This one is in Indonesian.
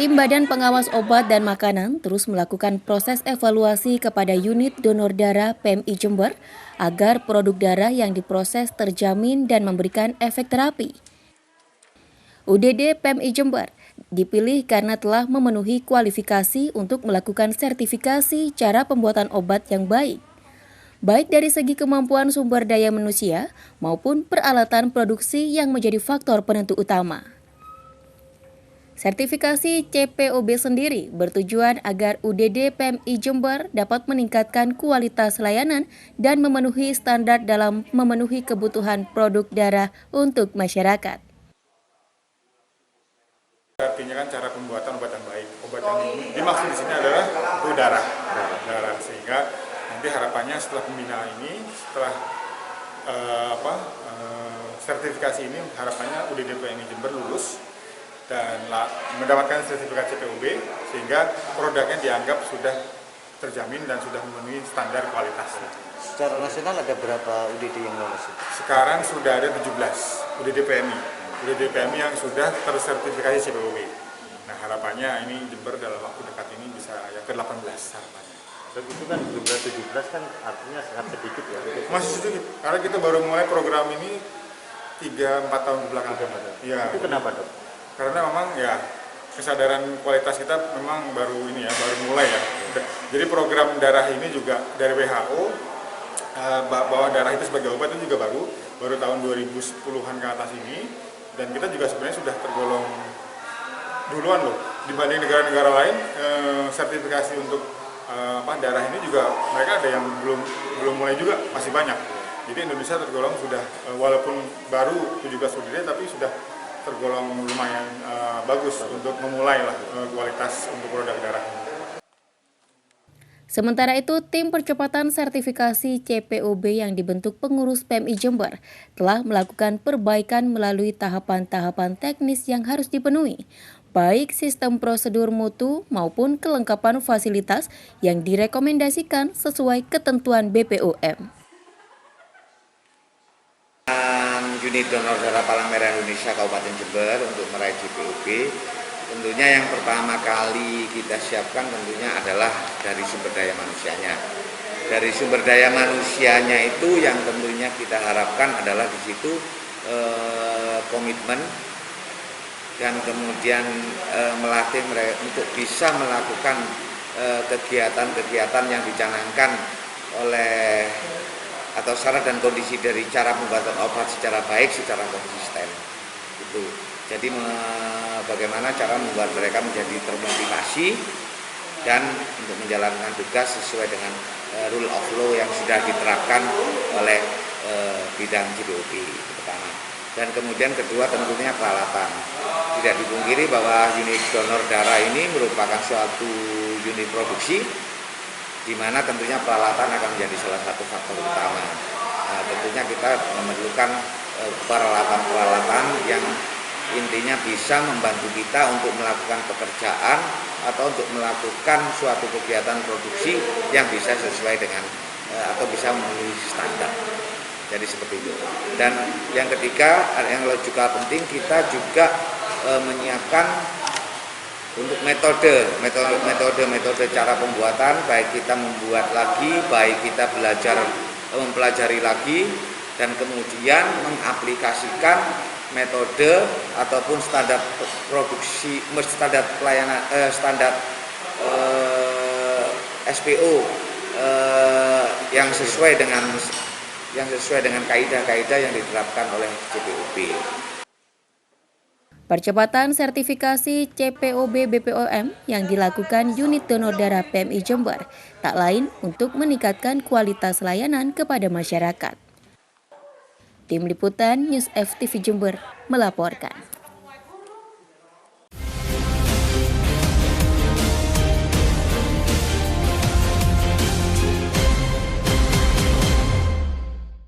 Tim Badan Pengawas Obat dan Makanan terus melakukan proses evaluasi kepada unit donor darah PMI Jember agar produk darah yang diproses terjamin dan memberikan efek terapi. UDD PMI Jember dipilih karena telah memenuhi kualifikasi untuk melakukan sertifikasi cara pembuatan obat yang baik dari segi kemampuan sumber daya manusia maupun peralatan produksi yang menjadi faktor penentu utama. Sertifikasi CPOB sendiri bertujuan agar UDD PMI Jember dapat meningkatkan kualitas layanan dan memenuhi standar dalam memenuhi kebutuhan produk darah untuk masyarakat. Artinya kan cara pembuatan obat yang baik. Obat yang dimaksud di sini adalah itu darah. Sehingga nanti harapannya setelah pembinaan ini, setelah sertifikasi ini, harapannya UDD PMI Jember lulus dan mendapatkan sertifikat CPOB sehingga produknya dianggap sudah terjamin dan sudah memenuhi standar kualitas. Secara nasional ada berapa UDD yang lolos? Sekarang sudah ada 17 UDD PMI yang sudah tersertifikasi CPOB. Nah, harapannya ini Jember dalam waktu dekat ini bisa yang ke-18 harapannya. Dan itu kan jumlah 17 kan artinya sangat sedikit ya? Masih sedikit, karena kita baru mulai program ini 3-4 tahun belakang. Ya. Itu kenapa, Dok? Karena memang ya kesadaran kualitas kita memang baru mulai ya. Jadi program darah ini juga dari WHO bahwa darah itu sebagai obat itu juga baru tahun 2010-an ke atas ini, dan kita juga sebenarnya sudah tergolong duluan loh dibanding negara-negara lain. Sertifikasi untuk darah ini juga mereka ada yang belum mulai juga, masih banyak. Jadi Indonesia tergolong sudah walaupun baru 17 UDD tapi sudah tergolong lumayan bagus untuk memulai kualitas untuk produk darah. Sementara itu, tim percepatan sertifikasi CPOB yang dibentuk pengurus PMI Jember telah melakukan perbaikan melalui tahapan-tahapan teknis yang harus dipenuhi, baik sistem prosedur mutu maupun kelengkapan fasilitas yang direkomendasikan sesuai ketentuan BPOM. Unit donor darah Palang Merah Indonesia Kabupaten Jember untuk meraih CPOB, tentunya yang pertama kali kita siapkan tentunya adalah dari sumber daya manusianya. Dari sumber daya manusianya itu yang tentunya kita harapkan adalah di situ komitmen dan kemudian melatih mereka untuk bisa melakukan kegiatan-kegiatan yang dicanangkan oleh atau syarat dan kondisi dari cara pembuatan obat secara baik, secara konsisten. Itu. Jadi bagaimana cara membuat mereka menjadi termotivasi dan untuk menjalankan tugas sesuai dengan rule of law yang sudah diterapkan oleh bidang CPOB pertama. Dan kemudian kedua tentunya peralatan. Tidak dipungkiri bahwa unit donor darah ini merupakan suatu unit produksi di mana tentunya peralatan akan menjadi salah satu faktor utama. Nah, tentunya kita memerlukan peralatan-peralatan yang intinya bisa membantu kita untuk melakukan pekerjaan atau untuk melakukan suatu kegiatan produksi yang bisa sesuai dengan atau bisa memenuhi standar. Jadi seperti itu. Dan yang ketiga, yang juga penting, kita juga menyiapkan untuk metode cara pembuatan, baik kita membuat lagi, baik kita mempelajari lagi, dan kemudian mengaplikasikan metode ataupun standar produksi, standar pelayanan, standar SPO yang sesuai dengan kaidah-kaidah yang diterapkan oleh CPOB. Percepatan sertifikasi CPOB BPOM yang dilakukan unit donor darah PMI Jember tak lain untuk meningkatkan kualitas layanan kepada masyarakat. Tim Liputan News FTV Jember melaporkan.